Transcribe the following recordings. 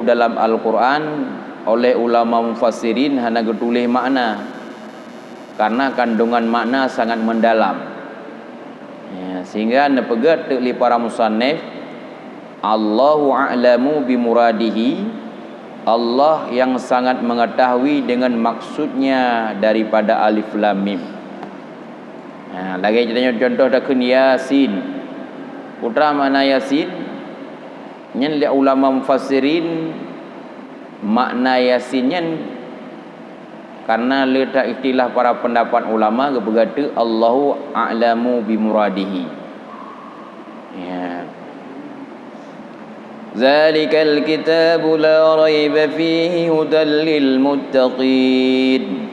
dalam Al-Quran oleh ulama mufassirin hanya getulih makna, karena kandungan makna sangat mendalam ya, sehingga nepegat li para musannif Allahu a'lamu bimuradihi, Allah yang sangat mengetahui dengan maksudnya daripada alif lam mim. Lagi ceritanya contoh dah kun Yasin. Putra makna Yasin nyen li ulama mufassirin makna Yasin nyen karena letak istilah para pendapat ulama berkata Allahu a'lamu bimuradihi. Ya. Zalikal kitabu la raiba fihi hudal lil muttaqin.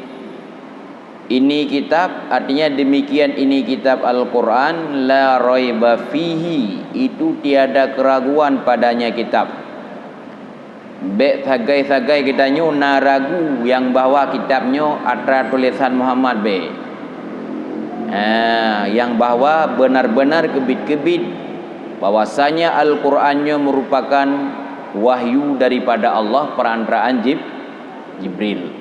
Ini kitab artinya demikian, ini kitab Al-Quran la raiba fihi, itu tiada keraguan padanya kitab. Bek sagai-sagai kita nyu na ragu yang bahawa kitabnya atra tulisan Muhammad be. Yang bahawa benar-benar kebit-kebit bahwasanya Al-Qur'annya merupakan wahyu daripada Allah perantaraan Jibril.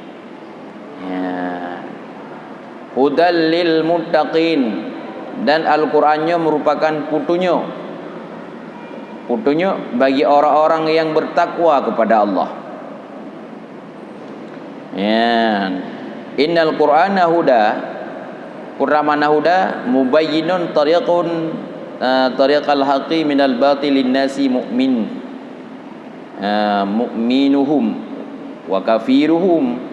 Hudal lil muttaqin, dan Al-Qur'annya merupakan putunya bagi orang-orang yang bertakwa kepada Allah. Ya. Innal Qur'ana huda, Qur'an huda mubayyinun tariqal haqqi minal batilin nasi mu'minuhum wa kafiruhum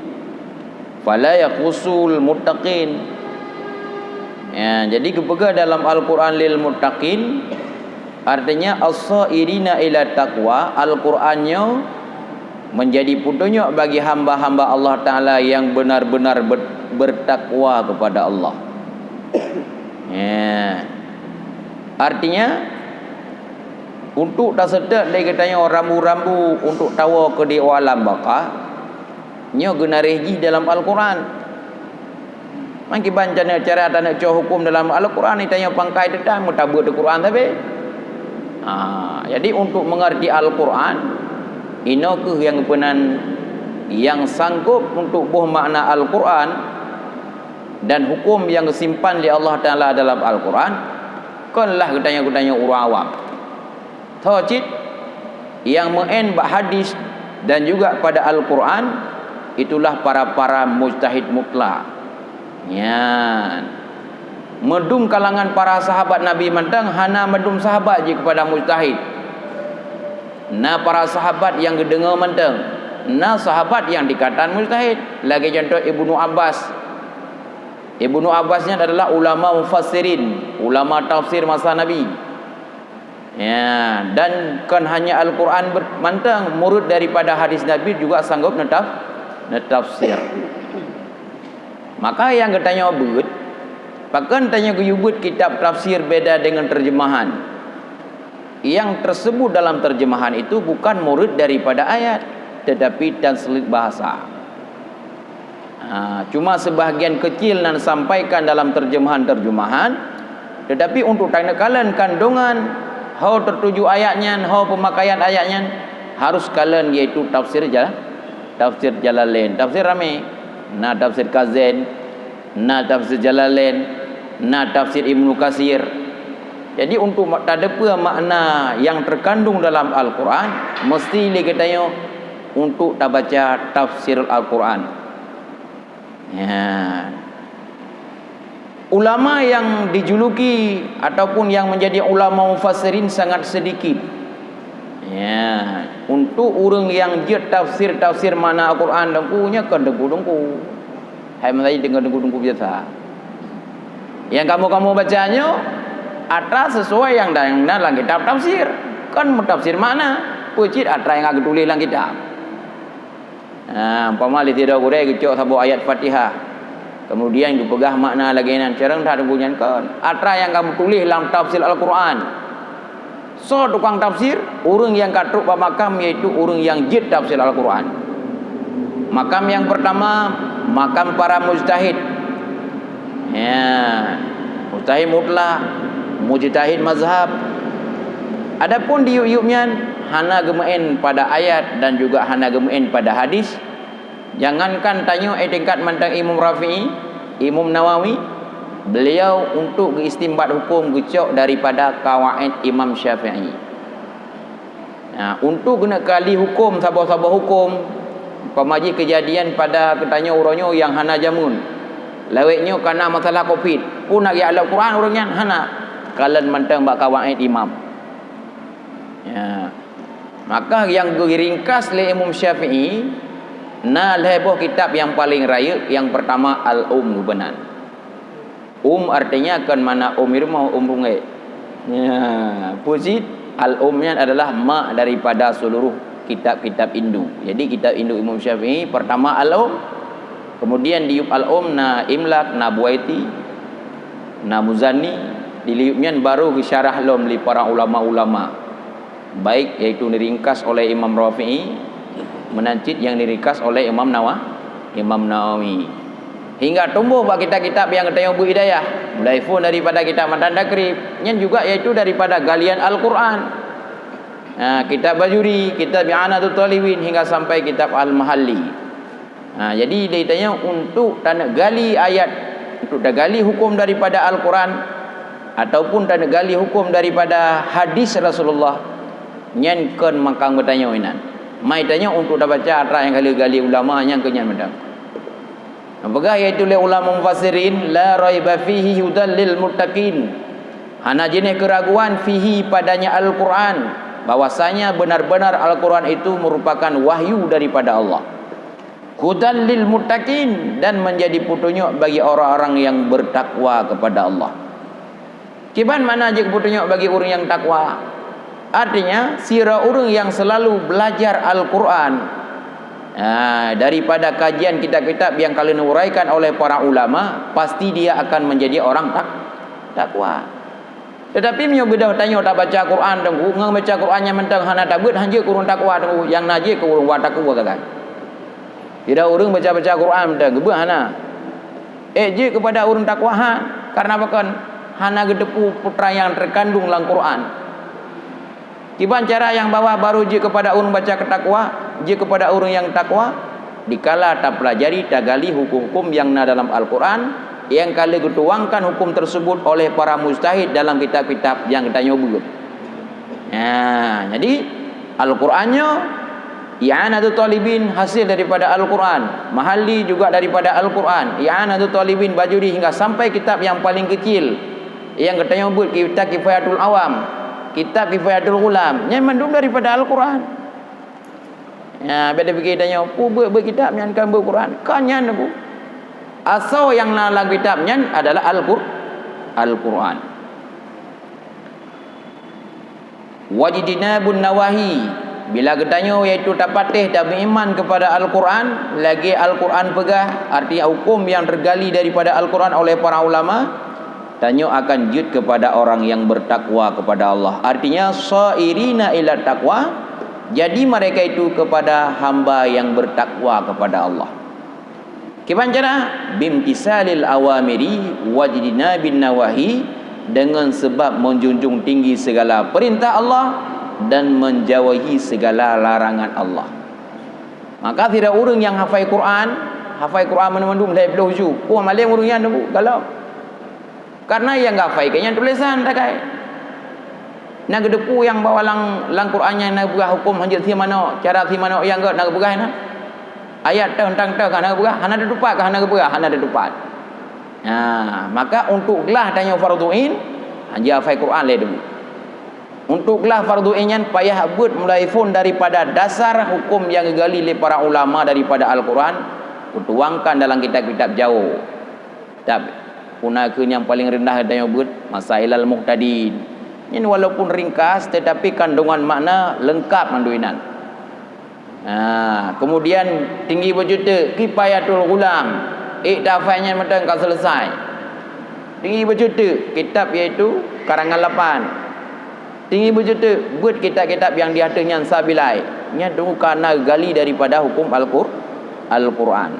fala yaqusul muttaqin. Ya, jadi kepegang dalam Al-Quran lil muttaqin artinya as-sairina ila taqwa. Al-Qur'annya menjadi petunjuk bagi hamba-hamba Allah Ta'ala yang benar-benar bertakwa kepada Allah. Ya. Artinya untuk tak sedap dia katanya rambu-rambu untuk tawa ke di alam baka nyo guna reji dalam Al-Quran. Mangki bancana cara tak nak coh hukum dalam Al-Quran ni tanya pangkai dedang mutabut Al-Quran tapi. Jadi untuk mengerti Al-Quran inokah yang penan yang sanggup untuk buh makna Al-Quran dan hukum yang disimpan di Allah Ta'ala dalam Al-Quran, kanlah ketanya-ketanya orang awam. Taucid yang muen bak hadis dan juga pada Al-Quran, itulah para mujtahid mutlak. Ya. Medum kalangan para sahabat Nabi mentang hana medum sahabat je kepada mujtahid. Nah para sahabat yang gedengar mentang, nah sahabat yang dikatakan mujtahid. Lagi contoh Ibnu Abbas. Ibnu Abbasnya adalah ulama mufassirin, ulama tafsir masa Nabi. Ya, dan kan hanya Al-Quran bermantang murid daripada hadis Nabi juga sanggup netafsir. Maka yang katanya abud, bahkan tanya kuyubut kitab tafsir beda dengan terjemahan. Yang tersebut dalam terjemahan itu bukan murid daripada ayat, tetapi translate bahasa. Cuma sebahagian kecil dan sampaikan dalam terjemahan-terjemahan, tetapi untuk tanakalan kandungan how tertuju ayatnya, how pemakaian ayatnya harus kalian, yaitu tafsir Jalalain, tafsir Rami, nah tafsir Kazen, nah tafsir Jalalain, nah tafsir Ibnu Katsir. Jadi untuk tadapi makna yang terkandung dalam Al-Quran mesti dikatakan untuk baca tafsir Al-Quran. Ya. Ulama yang dijuluki ataupun yang menjadi ulama mufassirin sangat sedikit. Ya, untuk orang yang jet tafsir mana Al-Quran dengkunya kan dengku. Hai menai dengan dengku biasa. Yang kamu bacanya atra sesuai yang dalam kitab tafsir. Kan tafsir mana? Pucit atra yang agak tulis dalam kitab. Umpama li tidak gurau kecok sabo ayat Fatihah. Kemudian dipegah makna lagi nan cerang tak bunyian kan. Atra yang kamu tulis dalam tafsir Al-Quran. So tukang tafsir, orang yang katruk makam yaitu orang yang jid tafsir Al-Quran. Makam yang pertama, makam para mujtahid. Ya, mujtahid mutlak, mujtahid mazhab. Adapun di yuk-yuknya hana gemain pada ayat dan juga hana gemain pada hadis. Jangankan tanya tingkat mantang Imam Rafi'i, Imam Nawawi, beliau untuk istimbat hukum gecok daripada kawaid Imam Syafi'i. Nah, untuk guna kali hukum sabah-sabah hukum pemaji kejadian pada ketanya orangnya yang hana jamun. Laweknya karena masalah Covid pun nak Al-Quran orangnya hana kalian mantang bak kawaid imam. Ya. Maka yang diringkas oleh Imam Syafi'i nah leboh kitab yang paling raya yang pertama Al-Um benar. Artinya kan mana irmah rungai. Ya, puji Al-Umnya adalah mak daripada seluruh kitab-kitab Hindu. Jadi kitab Hindu Imam Syafi'i pertama Al-Um, kemudian diup Al-Um na Imlak na Buaiti na Muzani, diliupnya baru syarah lom li para ulama-ulama. Baik yaitu diringkas oleh Imam Rafi'i, menancit yang diringkas oleh Imam Nawawi. Hingga tumbuh bagi kitab-kitab yang katanya Bu Hidayah, mulai pun daripada kitab Matan Takrib, yang juga yaitu daripada galian Al-Quran. Nah, kitab Bajuri, kitab I'anatul Talibin hingga sampai kitab Al-Mahalli. Nah, jadi dia tanya untuk tanah gali ayat, untuk gali hukum daripada Al-Quran ataupun tanah gali hukum daripada hadis Rasulullah, nyen kan makang bertanya inan. Mai tanya untuk dah baca arah yang gali-gali ulama yang kenyan medang. Apakah iaitu oleh ulama mufassirin la raiba fihi hudal lil muttaqin. Hana jenis keraguan fihi padanya Al-Quran, bahwasanya benar-benar Al-Quran itu merupakan wahyu daripada Allah. Hudal lil muttaqin, dan menjadi petunjuk bagi orang-orang yang bertakwa kepada Allah. Kiban mana je petunjuk bagi orang yang takwa? Artinya sira orang yang selalu belajar Al-Quran daripada kajian kitab-kitab yang kalian uraikan oleh para ulama, pasti dia akan menjadi orang takwa. Tetapi mio bedah tanya tak baca Quran tengku, ngang baca Qurannya mentang hana tabut hanje kurun takwa tengku, yang naji ke urung takwa kan. Tidak orang baca-baca Quran mentang gebah hana. Je kepada urung takwa karena bahkan hana gedepu putra yang terkandung dalam Quran. Kiban cara yang bawa baru je kepada orang baca ketakwa, je kepada orang yang takwa, dikala tak pelajari tak gali hukum-hukum yang ada dalam Al-Quran, yang kali dituangkan hukum tersebut oleh para mujtahid dalam kitab-kitab yang kita nyobut. Nah, jadi Al-Qurannya I'anatul Talibin hasil daripada Al-Quran, Mahalli juga daripada Al-Quran, I'anatul Talibin Bajuri hingga sampai kitab yang paling kecil yang kita nyobut kitab Kifayatul Awam, kitab Kifayatul Ghulam, yang mandum daripada Al-Quran. Ya, beda fikir tanya, "Pu berkitab yang kan berquran?" Kan nyan bu. Asal yang dalam kitabnya adalah Al-Quran. Wajidinabun nawahi, bila ketanya iaitu tak patih dan beriman kepada Al-Quran, lagi Al-Quran pegah, arti hukum yang tergali daripada Al-Quran oleh para ulama, tanya akan jud kepada orang yang bertakwa kepada Allah. Artinya sairina ila taqwa, jadi mereka itu kepada hamba yang bertakwa kepada Allah. Kiban cara bimtisalil awamiri wajidina bin nawahi, dengan sebab menjunjung tinggi segala perintah Allah dan menjauhi segala larangan Allah. Maka tidak orang yang hafal Quran mana-mana mulai belah hujung. Puan maling orang yang tu galau. Karena yang enggak faham yang tulisan tak kai. Nak gedepu yang bawa lang Qurannya nak berah hukum hanjil si mana, cara si mana yang enggak nak berah na. Ayat tentang kan nak berah, hana ada dupat kan nak berah, hana ada dupat. Nah, maka untuk gelah tanya farduin, hanjil hafal Quran le dulu. Untuk gelah farduinnya payah buat mulai pun daripada dasar hukum yang digali oleh para ulama daripada Al-Quran, dituangkan dalam kitab-kitab jauh. Tapi punakun yang paling rendah yang buat Masailal Muhtadin. Ini walaupun ringkas tetapi kandungan makna lengkap manduinan. Kemudian tinggi berjuta Kifayatul Ghulam, iktafanya mentang kau selesai. Tinggi berjuta kitab iaitu karangan 8. Tinggi berjuta buat kitab-kitab yang di atasnya sabilai. Nya tunggu karena gali daripada hukum Al-Quran.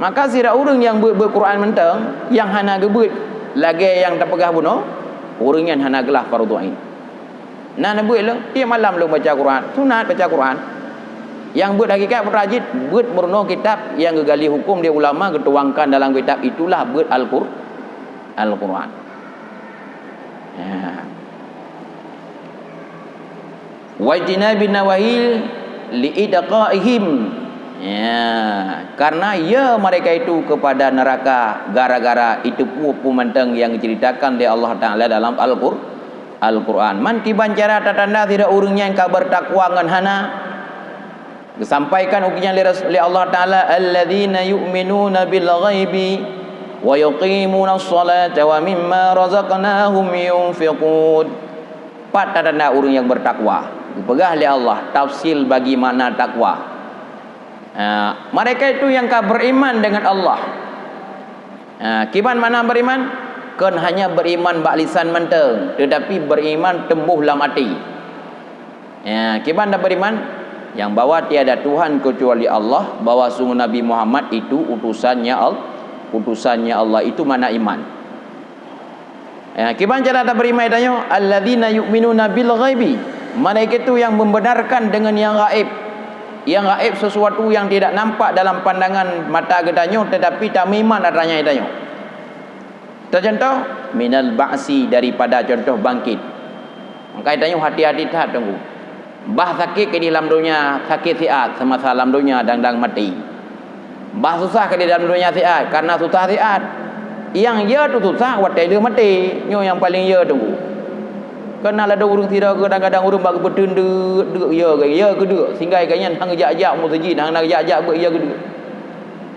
Maka sira orang yang berquran mentang yang hana gebut lagi yang tak pegah bunuh, orang yang hana gelah fardu ain. Nah buat lo, dia malam lo baca Quran, sunat baca Quran. Yang buat hakikat perajit, buat merenung kitab yang gegali hukum dia ulama ketuangkan dalam kitab itulah buat Al-Quran. Ya. Wajtinabin nawahil liidqaihim. Ya, karena ya mereka itu kepada neraka gara-gara itu pemantang yang diceritakan oleh Allah Taala dalam Al-Quran. Man kiban cara tanda tidak urungnya yang kabar takwa ngan hana disampaikan ukinya oleh Allah Taala alladzina yu'minuna bil ghaibi wa yuqimuna sholata wa mimma razaqnahum yunfiqun. Empat tanda orang yang bertakwa. Dipegah oleh Allah tafsil bagi mana takwa. Mereka itu yang beriman dengan Allah. Kiban mana beriman? Kan hanya beriman bak lisan menteng, tetapi beriman tembuh dalam hati. Kiban dah beriman yang bahwa tiada Tuhan kecuali Allah, bahwa sungguh Nabi Muhammad itu utusannya Allah, itu mana iman. Kiban cara tak beriman tanya alladzina yu'minuna bil ghaibi. Mereka itu yang membenarkan dengan yang gaib. Yang gaib sesuatu yang tidak nampak dalam pandangan mata gedanya, tetapi tak iman adanya idanya. Contoh minal ba'si, daripada contoh bangkit. Maka idanya hati-hati tak tunggu. Bah sakit ke dalam dunia sakit siat semasa dalam dunia dan mati. Bah susah ke dalam dunia siat karena susah siat. Yang ya tu susah wat dia mati. Nyo yang paling ya tunggu. Kena ada urang tidak kadang-kadang urang bagi bertunda duk ya ke duk sehingga kayaknya hang ajak masjid hang nak ajak ber ya ke duk.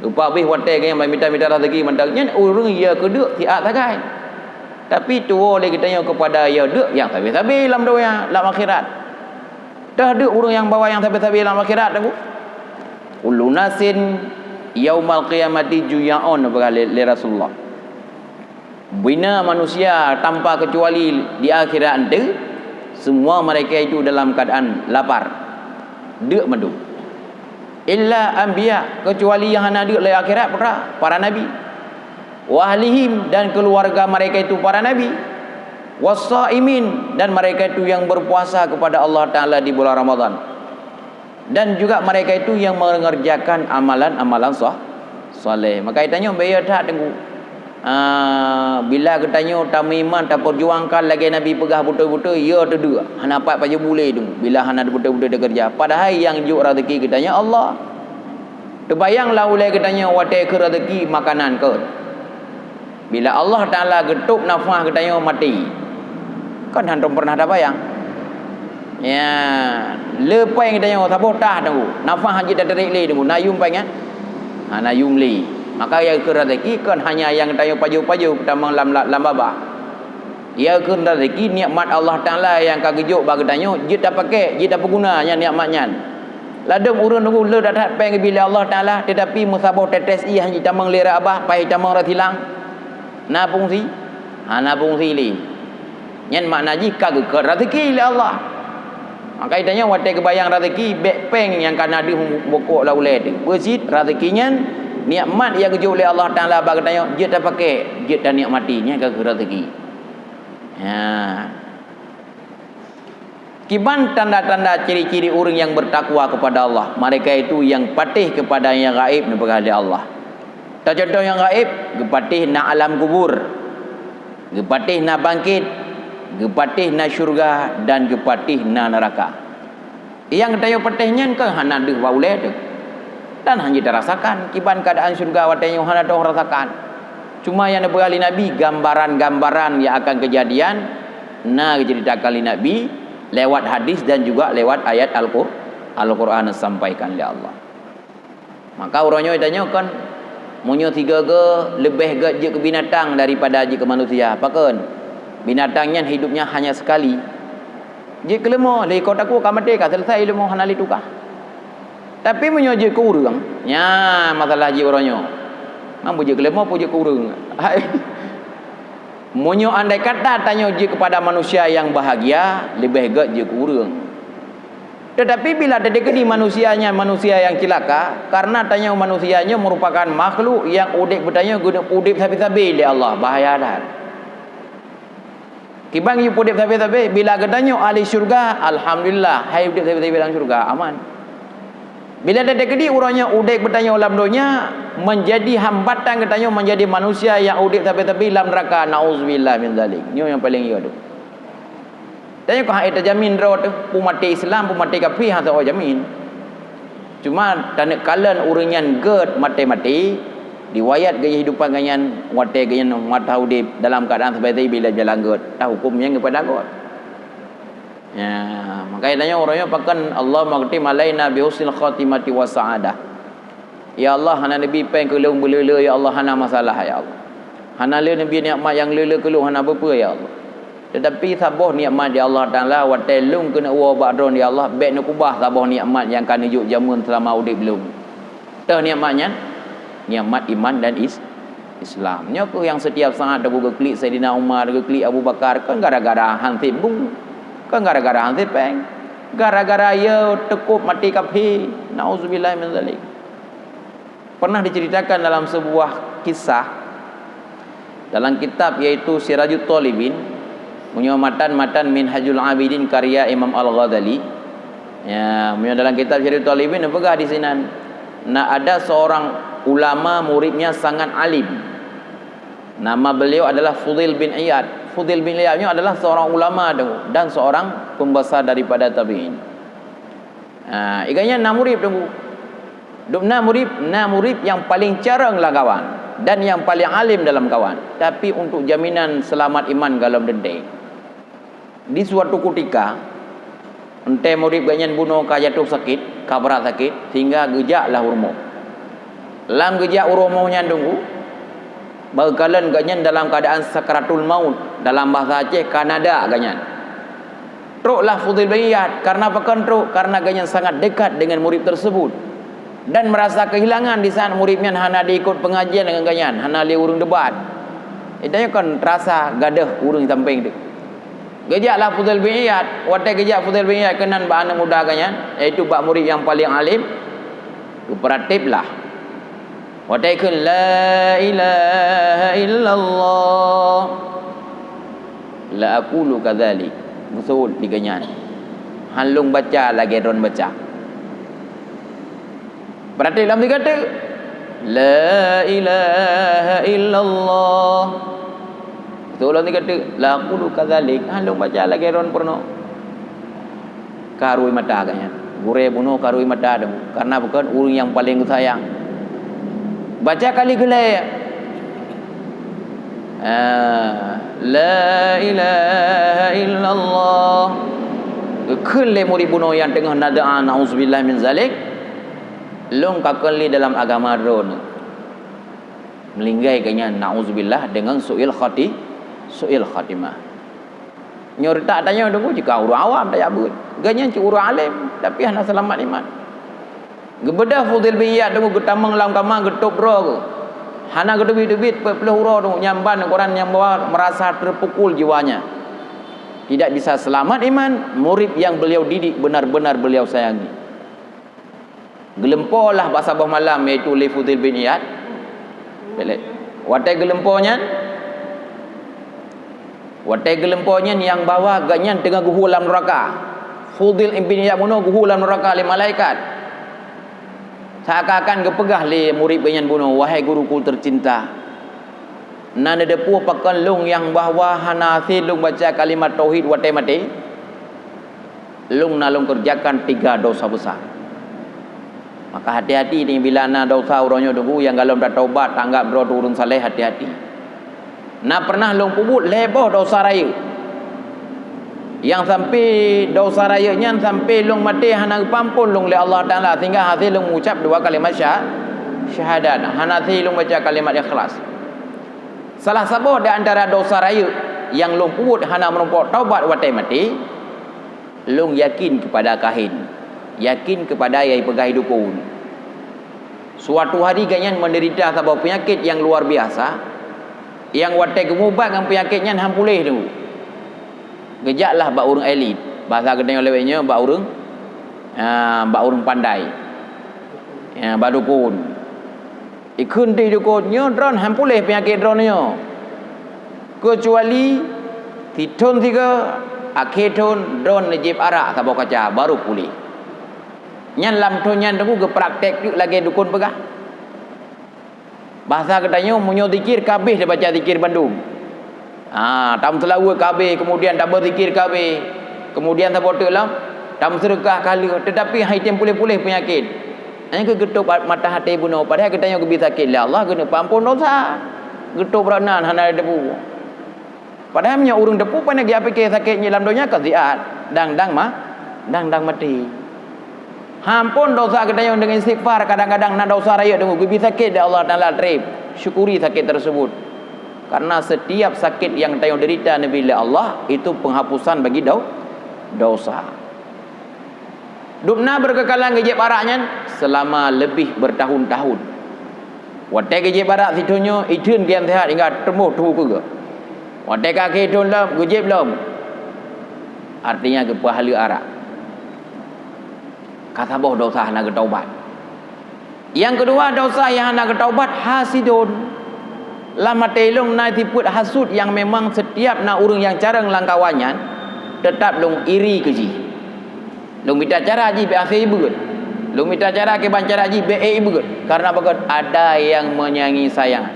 Lupa habis hotel kan yang minta-minta rezeki mentangnya urang ya ke duk siat sagai. Tapi tu oleh kitanya kepada ya duk yang sabi-sabi dalam dunia dalam akhirat. Dah ada orang yang bawa yang sabi-sabi dalam akhirat tu. Kullu nasin yaumal qiyamati juya'un berkali Rasulullah. Bina manusia tanpa kecuali di akhirat nanti semua mereka itu dalam keadaan lapar. Dek madu. Illa anbiya, kecuali yang hana dek le akhirat para nabi. Wa ahlihim, dan keluarga mereka itu para nabi. Wassaimin, dan mereka itu yang berpuasa kepada Allah Taala di bulan Ramadan. Dan juga mereka itu yang mengerjakan amalan-amalan soleh. Maka ditanya bayar tak tunggu. Bila katanya tak iman tak perjuangkan lagi Nabi pegah betul-betul ya tu dua hana dapat pada boleh tu bila hana betul-betul dia kerja padahal yang juk rezeki katanya Allah. Terbayanglah oleh katanya watai ke rezeki makanan ke bila Allah Taala getuk nafas katanya mati kan hantum pernah tak bayang ya lepas yang katanya sabotah tunggu nafas haji tak terik le tunggu nayum pengen nayum le. Maka yang ke rezeki kan hanya yang tanya paju-paju pertama lam baba. Ya ke rezeki nikmat Allah Taala yang kagejuk bagi tanya, jit tak pakai, jit tak berguna nya nikmatnya. Ladum urun nunggu le dak peng bila Allah Taala tetapi musabah tetes i hanya tamang lera abah pai tamang ratilang. Na fungsi? Na fungsi li. Nyen makna ji kage ke rezeki le Allah. Maka itanya watai kebayang rezeki bek peng yang kana di bokok la ulai tu. Besit rezekinya nikmat yang kejuk oleh Allah Taala bagi tanya dia tak pakai dia tak nikmatinya ke rezeki. Kiban tanda-tanda ciri-ciri orang yang bertakwa kepada Allah, mereka itu yang patih kepada yang gaib kepada Allah. Tak contoh yang gaib gepatih na alam kubur, gepatih na bangkit, gepatih na syurga, dan gepatih na neraka. Yang kita patihnya kan hana deh bauleh tu dan hanya dirasakan kiban keadaan syurga watanya hana dah rasakan. Cuma yang berkali Nabi gambaran-gambaran yang akan kejadian diceritakan oleh Nabi lewat hadis dan juga lewat ayat Al-Quran disampaikan oleh Allah. Maka orangnya tanya kan munyo tiga ke lebih ke je ke binatang daripada je ke manusia. Apakah binatangnya hidupnya hanya sekali. Je ke lemah le kau takut kan mati kan selesai lemah hana li tukar. Tapi menyoje ke urang nya masalah je orangnya mampu je kelemah pun je ke urang munyo andai kata tanya je kepada manusia yang bahagia lebih gak je ke urang. Tetapi bila terdekat di manusianya manusia yang celaka karena tanya manusianya merupakan makhluk yang udip bertanya udip sabi-sabi oleh Allah bahaya dah. Kibang you pudip tapi bila katanya ahli syurga, alhamdulillah, hai pudip tapi dalam syurga, aman. Bila ada kedi urangnya udek bertanya ulam dunia menjadi hambatan katanya menjadi manusia yang udek tapi dalam neraka, nauzubillah min zalik. Ni yang paling iya tu. Tanya kau hak terjamin ro tu, pumati Islam, pumati kafir hang tak jamin. Cuma tanak kalan uringan gerd mati-mati riwayat gaya hidupan ganyan wate ganyan mata udip dalam keadaan seperti bila jalan gerd tahu hukumnya kepada gerd. Ya, makanya tanya orangnya pakan Allah maghtim alaina bi husnil khatimati wa sa'adah. Ya Allah hana nabi pen kelung belele ya Allah hana masalah ya Allah. Hana le nabi nikmat yang lele kelung hana apa ya Allah. Tetapi sabah nikmat dia Allah Taala wa telung kena wa ba'don dia Allah baik nak ubah sabah nikmat yang kan hidup jamun selama udip belum. Tah nikmatnya nikmat iman dan Islam. Nya ke yang setiap saat ada buka klik Saidina Umar, ada klik Abu Bakar kan gara-gara hansip bung. Kan gara-gara hansip peng. Gara-gara ya tekup mati kafir. Nauzubillah min zalik. Pernah diceritakan dalam sebuah kisah dalam kitab iaitu Sirajut Talibin, punya matan Minhajul Abidin karya Imam Al-Ghazali. Ya, punya dalam kitab Sirajut Talibin apakah di sini? Nah, ada seorang ulama muridnya sangat alim. Nama beliau adalah Fudail bin Iyad. Fudail bin Iyad adalah seorang ulama dan seorang pembesar daripada tabi'in. Iganya na murid tu. Na murid yang paling carang lah kawan dan yang paling alim dalam kawan. Tapi untuk jaminan selamat iman dalam dendeng. Di suatu ketika ente murid ganyan bunuh ka jatuh sakit, ka berat sakit sehingga gejaklah urmo. Lam gejak urmonya tunggu bagalan ganyan dalam keadaan sakaratul maut, dalam bahasa Aceh Kanada ganyan. Truklah Fudail bin Iyad karena pakan truk karena ganyan sangat dekat dengan murid tersebut dan merasa kehilangan di saat muridnya hana diikut pengajian dengan ganyan, hana li urung debat. Itanya kan terasa gadah urung samping tu. Gejaklah Fudail bin Iyad, watai gejak Fudail bin Iyad kenan ba anak muda ganyan, iaitu bak murid yang paling alim. Kooperatiflah. Watai kun la ilaha illallah. La aqulu kadzalik. Betul diganyan. Halung baca lagi ron baca. Berarti dalam dikata la ilaha illallah. Tolong dia kata la aqulu kadzalik, halung baca lagi ron perno karui mata agaknya gure bunuh karui mata dong karena bukan urang yang paling sayang baca kali gulai la ilaha illallah kele muri bunuh yang tengah nada nauzubillah min zalik long kakali dalam agama ron melinggai kanya nauzubillah dengan suil khatimah. Nyor tak tanya dulu jika orang awam tak abut. Ganyan cik orang alim tapi hana selamat iman. Gebedah Fudail bin Iyad dulu getamang lam kamang getup ro ke. Hana gedebit-debit pepuluh ro dulu nyamban Quran yang bawa merasa terpukul jiwanya. Tidak bisa selamat iman murid yang beliau didik benar-benar beliau sayangi. Gelempolah bahasa bah malam iaitu li Fudail bin Iyad. Watai gelemponya yang bawa ganyan tengah guhu dalam neraka. Fudail bin Iyad bunuh guhu dalam neraka oleh malaikat. Seakan-akan gepegah le murid ganyan bunuh, wahai guruku tercinta. Nana depu pakan lung yang bahwa hana lung baca kalimat tauhid watai mati. Lung nalung kerjakan 3 dosa besar. Maka hati-hati ni bila na dosa orangnya dulu yang kalau dah taubat tanggap bro turun saleh, hati-hati. Nah pernah long pubut leboh dosa raya. Yang sampai dosa rayanya sampai long mati hana pampun long oleh Allah Taala sehingga hasil long mengucap 2 kalimat syahadat. Hana hasil long baca kalimat ikhlas. Salah satu di antara dosa raya yang long pubut hana menumpuk taubat watai mati, long yakin kepada kahin, yakin kepada yai pegai dukun. Suatu hari ganyan menderita sebab penyakit yang luar biasa. Yang watai gemubat dengan penyakitnya hang pulih tu. Gejaklah bak urang elit. Bahasa kedai lewenya bak urang pandai. Ya bak dukun. Ikun di dukunnya dron hang pulih penyakit dronnya. Kecuali Titun tiga, akhir tun don najib arak sabau kaca baru pulih. Nyan lam tu nyan tunggu ke praktek tu lagi dukun pegah. Bahasa katanya munyo zikir kabeh dia baca zikir Bandung. Tam selawa kabeh, kemudian tak berzikir kabeh. Kemudian tak botak lah, tam sedekah kala, tetapi haitem pulih-pulih penyakit. Hanya ke getuk mata hati bunuh, padahal katanya ke sakit. Ya Allah kena pampun dosa. Getuk beranan hana debu. Padahal punya urang depu pandai dia fikir sakitnya dalam dunia keziat. Dang mati. Hampun dosa katanya dengan istighfar, kadang-kadang nak dosa raya dengan gubi sakit dia Allah Taala terima. Syukuri sakit tersebut. Karena setiap sakit yang tayang derita Nabi Allah itu penghapusan bagi dosa. Dupna berkekalan gejek baraknya selama lebih bertahun-tahun. Watai gejek barak situnya itun kian sehat hingga temuh tu ke. Watai kaki itun lam gejek belum. Artinya ke pahala arak. Kata boh dosa nak ketaubat. Yang kedua dosa yang nak ketaubat hasidun. Lama telung na tiput hasud yang memang setiap na urang yang cara ngelangkawannya tetap long iri keji. Long minta cara haji be akhir begut. Long minta cara ke bancara haji be begut. Karena begut ada yang menyayangi sayang.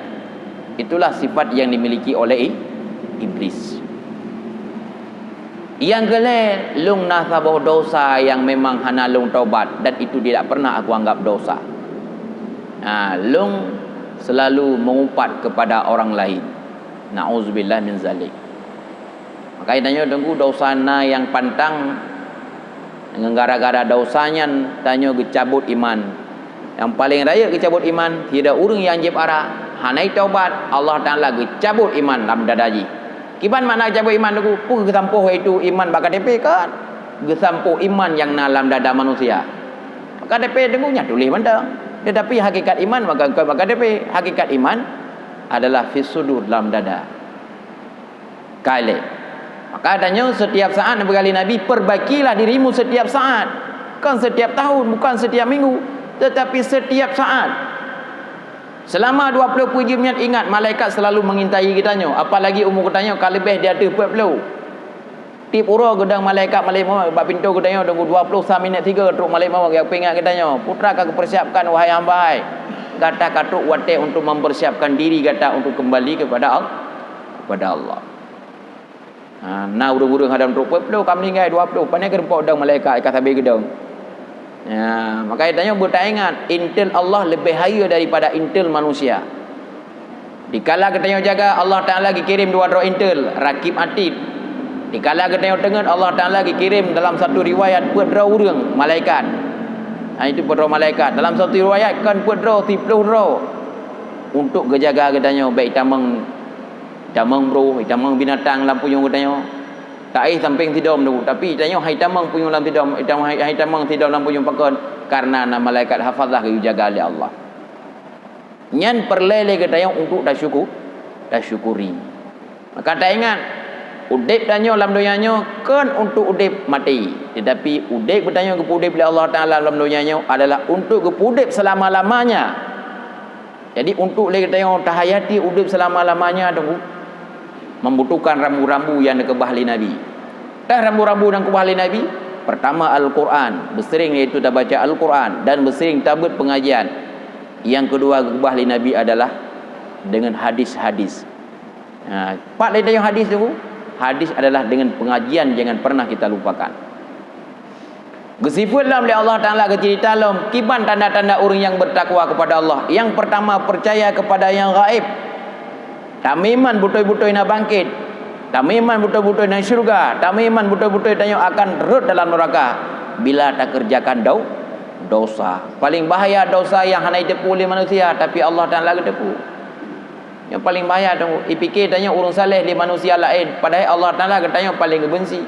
Itulah sifat yang dimiliki oleh iblis. Yang kelima, long nasabah dosa yang memang hana long taubat dan itu tidak pernah aku anggap dosa. Long selalu mengumpat kepada orang lain. Na'udzubillah min zalik. Maka tanya tunggu dosana yang pantang dengan gara-gara dosanya tanya kecabut iman. Yang paling raya kecabut iman, tidak urang yang jeb arah, hanai taubat, Allah Taala kecabut iman dalam dadaji. Kiban makna kecabut iman tu? Pu kesampuh itu iman bak KTP kan? Kesampuh iman yang dalam dada manusia. KTP dengunya tulis mandang. Tetapi hakikat iman maka KTP, hakikat iman adalah fisudur dalam dada. Kale. Maka adanya setiap saat berkali Nabi, perbaikilah dirimu setiap saat. Bukan setiap tahun, bukan setiap minggu, tetapi setiap saat. Selama 20 jam ingat malaikat selalu mengintai kitanya. Apalagi umur kitanya kalau lebih dia ada 40. Tip ura gedang malaikat bab pintu kitanya tunggu 20 minit 3 truk malaikat yang pengat kitanya. Putra kau persiapkan wahai hamba. Kata katuk wate untuk mempersiapkan diri kata untuk kembali kepada Allah. Nah urang-urang hadam truk 40 kami meninggal 20 pandai ke rempak udang malaikat kata be gedang. Maka tanya bertaingan intel Allah lebih haya daripada intel manusia. Dikala katanya jaga Allah Taala lagi kirim dua intel rakib atid. Dikala katanya tengah Allah Taala lagi kirim dalam satu riwayat pedra urang malaikat. Itu pedra malaikat. Dalam satu riwayat kan pedra 30 roh untuk kejaga katanya baik tamang bro, tamang binatang lampu yang katanya. Tak samping tidak menunggu. Tapi tanya hai tamang punya dalam tidak, hai tamang tidak dalam punya pakon karena nama malaikat hafazah ke jaga oleh Allah. Nyan perlele ke tanya untuk dah syukuri. Maka tak ingat udip tanya dalam dunianya kan untuk udip mati. Tetapi udip bertanya ke udip oleh Allah Taala dalam dunianya adalah untuk ke udip selama-lamanya. Jadi untuk lagi tanya tahayati udip selama-lamanya tunggu membutuhkan rambu-rambu yang dikebahli Nabi. Dah rambu-rambu yang dikebahli Nabi, pertama Al-Quran, bersering iaitu tak baca Al-Quran dan bersering tabut pengajian. Yang kedua kebahli Nabi adalah dengan hadis-hadis. Pak lain yang hadis tu, hadis adalah dengan pengajian, jangan pernah kita lupakan. Gesifut dalam Allah Ta'ala cerita dalam kiban tanda-tanda orang yang bertakwa kepada Allah. Yang pertama percaya kepada yang gaib. Tamiman betul-betul nak bangkit. Tamiman betul-betul nak syurga. Tamiman betul-betul tanya akan rut dalam neraka bila tak kerjakan dosa. Paling bahaya dosa yang hanya depu oleh manusia tapi Allah Taala depu. Yang paling bahaya tu fikir tanya orang saleh di manusia lain padahal Allah Taala tanya paling benci.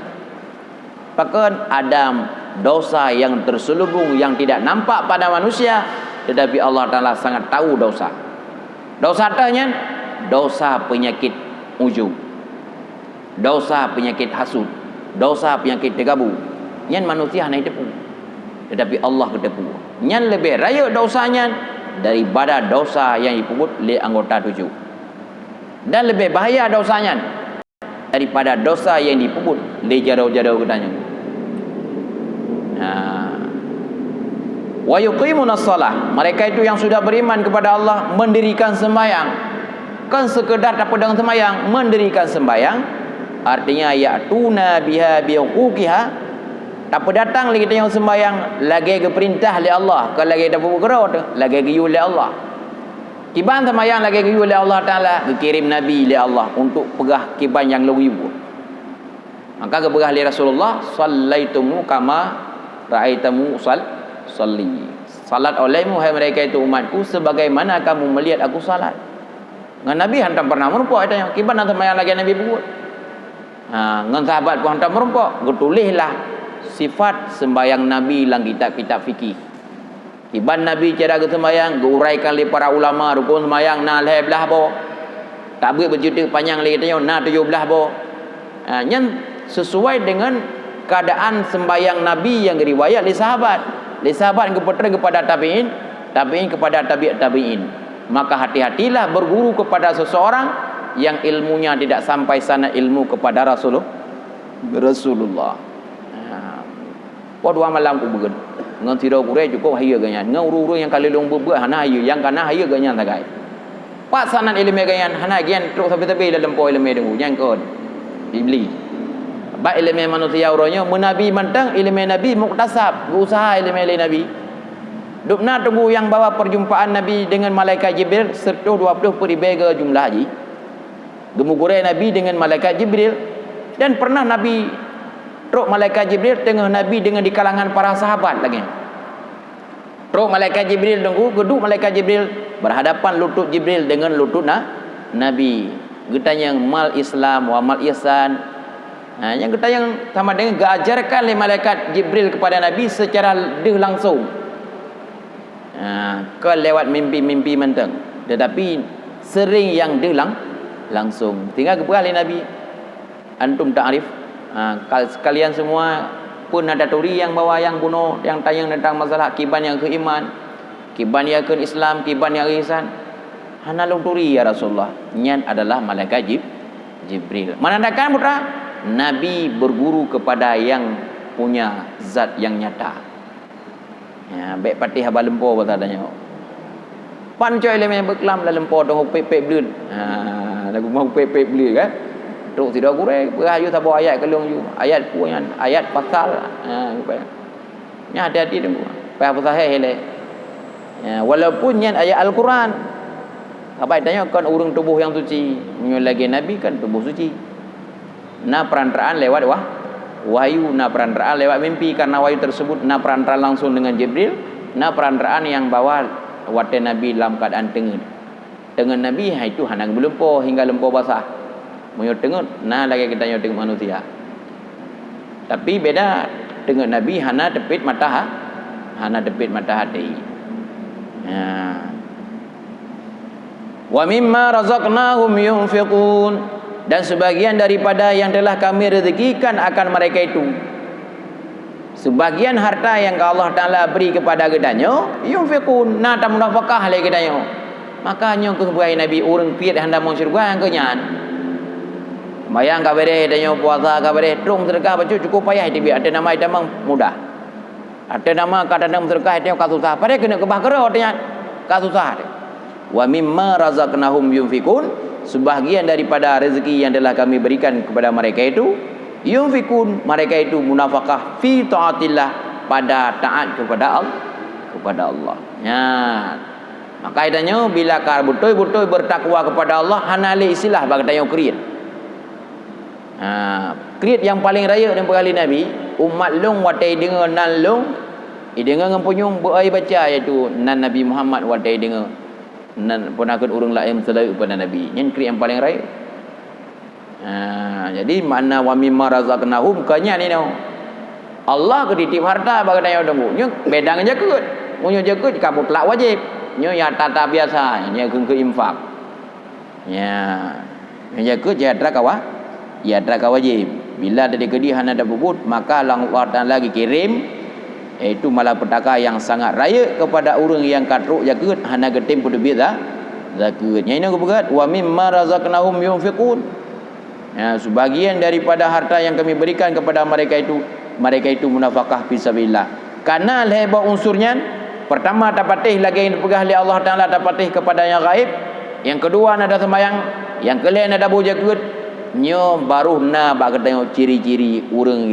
Bahkan Adam dosa yang terselubung yang tidak nampak pada manusia tetapi Allah Taala sangat tahu dosa. Dosa tanya dosa penyakit ujub, dosa penyakit hasud, dosa penyakit tegabu. Yang manusia hanya depu tetapi Allah kedepu. Yang lebih raya dosanya daripada dosa yang dipungut oleh anggota tujuh. Dan lebih bahaya dosanya daripada dosa yang dipebut le jauh-jauh katanya. Wa yuqimuna shalah, mereka itu yang sudah beriman kepada Allah mendirikan sembahyang. Kan sekedar tak pedang sembahyang, mendirikan sembahyang artinya ya'tuna biha bihuquqiha. Tak datang lagi kita yang sembahyang lagi ke perintah oleh Allah, kalau lagi dah bergerak lagi ke oleh Allah. Kiban sembahyang lagi ke oleh Allah Taala, dikirim nabi oleh Allah untuk pegah kiban yang lebih ibu. Maka ke pegah oleh Rasulullah, sallaitumu kama ra'aitamu salli. Salat olehmu hai mereka itu umatku sebagaimana kamu melihat aku salat. Ngan Nabi hantam pernah merempak katanya. Kiban sembahyang lagi Nabi buat. Ngan sahabat pun hantam merempak, getulislah sifat sembahyang Nabi dalam kitab-kitab fikih. Kiban Nabi cara ke sembahyang diuraikan oleh para ulama, rukun sembahyang nah 11 boh. Tak boleh bercerita panjang lagi katanya nah 17 boh. Yang sesuai dengan keadaan sembahyang Nabi yang riwayat oleh sahabat. Oleh sahabat kepada tabi'in, tabi'in kepada tabi'in. Maka hati-hatilah berguru kepada seseorang yang ilmunya tidak sampai sana ilmu kepada Rasulullah. Dua malam ku begun ngan tiro kurai cukup haya ganyan ngan uru yang kali long bebuat hana haya yang kana haya ganyan tagai pak sanan ilmu ganyan hana gian terus tapi dalam po ilmu dengu yang kod dibeli ba ilmu manusia uronya menabi mantang ilmu nabi muktasab usaha ilmu nabi dupna tunggu yang bawa perjumpaan nabi dengan malaikat Jibril serta 20 peribega jumlah haji gemugurai nabi dengan malaikat Jibril dan pernah nabi Ruk malaikat Jibril tengah Nabi dengan di kalangan para sahabat lagi. Ruk malaikat Jibril tunggu, geduk malaikat Jibril berhadapan lutut Jibril dengan lutut Nabi. Getanya mal Islam wa mal ihsan. Yang getanya sama dengan diajarkan oleh malaikat Jibril kepada Nabi secara langsung. Ke lewat mimpi-mimpi menteng. Tetapi sering yang langsung. Tinggal kepada Nabi. Antum ta'rif kalian semua pun ada teori yang bawa yang bunuh yang tayang tentang masalah kiban yang ke iman, kiban yang ke Islam, kiban yang ke ihsan. Hana teori ya Rasulullah. Nyan adalah malaikat Jibril. Menandakan putra Nabi berguru kepada yang punya zat yang nyata. Ya, baik patih haba lempo katanya. Pan coy le men beklam la lempo dong pepek bleun. Lagu mau pepek bleun kan. Teruk tidak kurai berayu tak bawa ayat kelung you ayat puan ayat pasal nya hati-hati tunggu apa sahih hele walaupun nya ayat Al-Quran apa tanya kan urang tubuh yang suci nyo lagi nabi kan tubuh suci na perantaraan lewat wahyu na perantaraan lewat mimpi karena wahyu tersebut na perantaraan langsung dengan Jibril na perantaraan yang bawa wate nabi dalam keadaan dengan nabi itu hanang belempo hingga lempo basah. Menyo tengok nah lagi kita nyo tengok manusia. Tapi beda dengan Nabi hana depit mata hati. Wa mimma razaqnahum yunfiqun, dan sebagian daripada yang telah kami rezekikan akan mereka itu. Sebagian harta yang Allah Taala beri kepada kedanyo yunfiqun na ta munafakah le kedanyo. Makanya ke Nabi urang piat handa mau syurga yang kenyan. Bayang kabare danyo puasa kabare trung sedekah baju cukup payah itu ada nama itu memang mudah. Ada nama kadang sedekah itu kasusah. Pada kena kebah kera artinya kasusah. Wa mimma razaqnahum yunfikun, sebahagian daripada rezeki yang telah kami berikan kepada mereka itu yunfikun, mereka itu munafakah fi taatillah, pada taat kepada Allah. Ya. Maka idanya bila betul-betul bertakwa kepada Allah hanali istilah bagdanya kriat. Kriat yang paling raya dan berkali Nabi umat long watai dengar nan long dengar ngampunyung berai baca iaitu nan Nabi Muhammad watai dengar nan punakut urang lain selalu kepada Nabi. Yang kriat yang paling raya. Jadi makna wa mimma razaqnahum kanya ni no. Allah ketitip harta bagdanya dengku. Nya bedang jakut. Munyo jakut kamu telak wajib. Nya ya tata biasa, nya ke infak. Ya. Nya jakut jadra kawa ya teraka wajib. Bila ada kedi hana ada bubut, maka Allah Taala lagi kirim iaitu malapetaka yang sangat raya kepada orang yang katruk jaket hana getim kudu biza zakat. Nya ini aku begat wa mimma razaqnahum yunfiqun. Sebahagian daripada harta yang kami berikan kepada mereka itu munafakah fisabilillah. Karena lebar unsurnya, pertama dapatih lagi yang dipegah oleh Allah Taala, dapatih kepada yang gaib. Yang kedua ada sembahyang, yang kalian ada bujakut, nyo baru na bak tengok ciri-ciri orang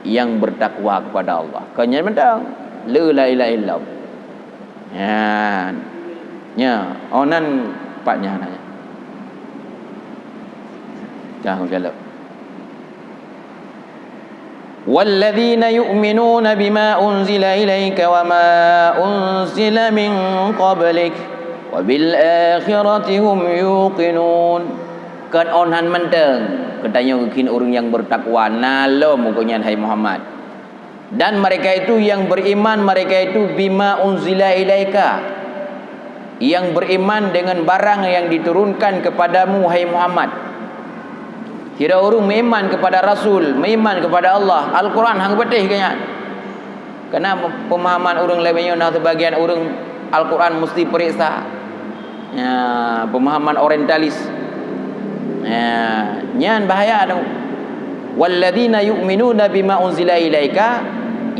yang bertakwa kepada Allah. Kanya mentang la ilaha illallah. Onan paknya nanya. Jangan galak. والذين يؤمنون بما أنزل إليك وما أنزل من قبلك وبالآخرة هم يوقنون. Kan onhan menteng katanya mungkin orang yang bertakwa nalo mungkinnya hai Muhammad. Dan mereka itu yang beriman, mereka itu bima unzila ilaika, yang beriman dengan barang yang diturunkan kepadamu hai Muhammad. Kira orang beriman kepada Rasul, beriman kepada Allah, Al-Quran hang betih kanya. Karena pemahaman orang lainnya nah sebagian orang Al-Quran mesti periksa. Pemahaman orientalis. Nyan bahaya tu. Walladzina yu'minuna bima unzila ilaika,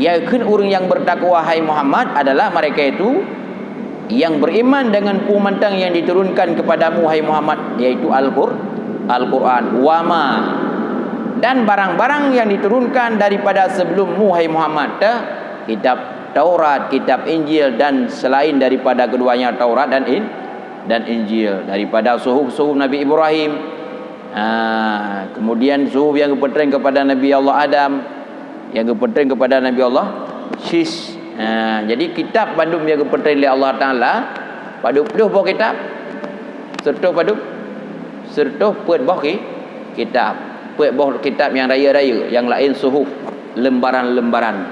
yakin orang yang bertakwa hai Muhammad adalah mereka itu yang beriman dengan pemantang yang diturunkan kepadamu hai Muhammad, yaitu Al-Quran, wama, dan barang-barang yang diturunkan daripada sebelummu hai Muhammad, kitab Taurat, kitab Injil, dan selain daripada keduanya Taurat dan Injil, daripada suhuf Nabi Ibrahim, kemudian suhuf yang keperteng kepada Nabi Allah Adam, yang keperteng kepada Nabi Allah Syis. Jadi kitab bandum yang keperteng oleh Allah Ta'ala padu peduh boh kitab serta padu serta puat boh kitab, puat boh kitab yang raya-raya, yang lain suhuf lembaran-lembaran.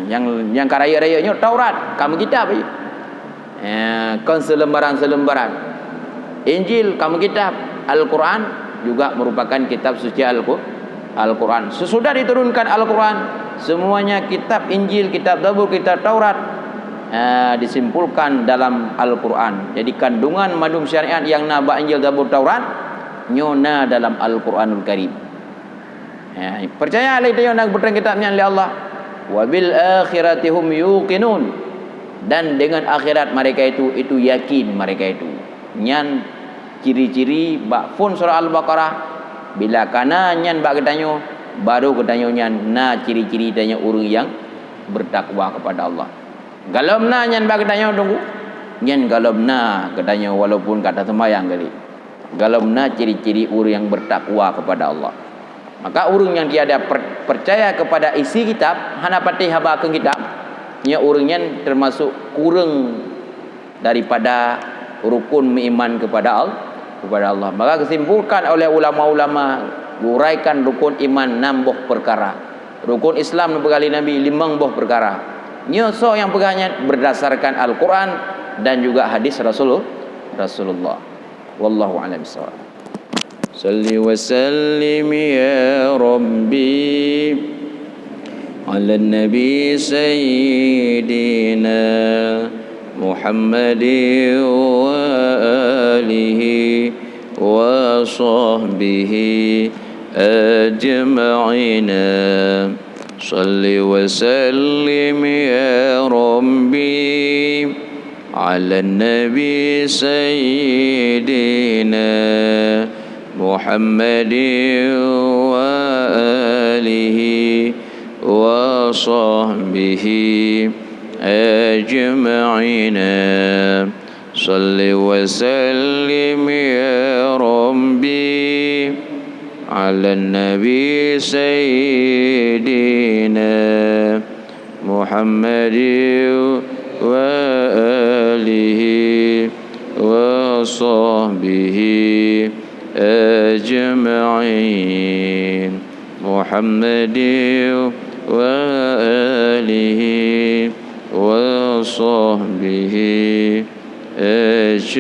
Yang karaya-rayanya Taurat kamu kitab aja. Kan selembaran-selembaran. Injil kamu kitab, Al-Quran juga merupakan kitab suci Al-Quran. Sesudah diturunkan Al-Quran, semuanya kitab Injil, kitab Zabur, kitab Taurat disimpulkan dalam Al-Quran. Jadi kandungan madum syariat yang naba Injil, Zabur, Taurat nyona dalam Al-Quranul Karim. Percaya itu yang nak berteng kitabnya oleh Allah. Wabil akhiratihum yuqinun, dan dengan akhirat mereka itu yakin mereka itu. Nyan ciri-ciri bak fun surah Al-Baqarah, bila kana nyan bak ketanyo baru ketanyo nyan na ciri-ciri tanya orang yang bertakwa kepada Allah. Galomna nyan bak ketanyo tunggu nyan galomna ketanyo walaupun kata sembahyang kali. Galomna ciri-ciri orang yang bertakwa kepada Allah. Maka orang yang tiada percaya kepada isi kitab, hana patih habakeun kitab, nya orangnya termasuk kurang daripada rukun beriman kepada Allah. Maka kesimpulkan oleh ulama-ulama uraikan rukun iman 6 buah perkara. Rukun Islam bekali Nabi 5 buah perkara. Nya so yang pegahnya berdasarkan Al-Quran dan juga hadis Rasulullah. Wallahu a'lam bishawab. Salli wa sallim ya Rabbi ala Nabi Sayyidina Muhammad wa alihi wa sahbihi ajma'ina. Salli wa sallim ya Rabbi ala Nabi Sayyidina Muhammad wa alihi wa sahbihi ajma'ina. Salli wa sallim ya Rabbi ala Nabi Sayyidina Muhammad wa alihi wa sahbihi ajma'in. Muhammad wa alihi wa sahbihi ajma'in.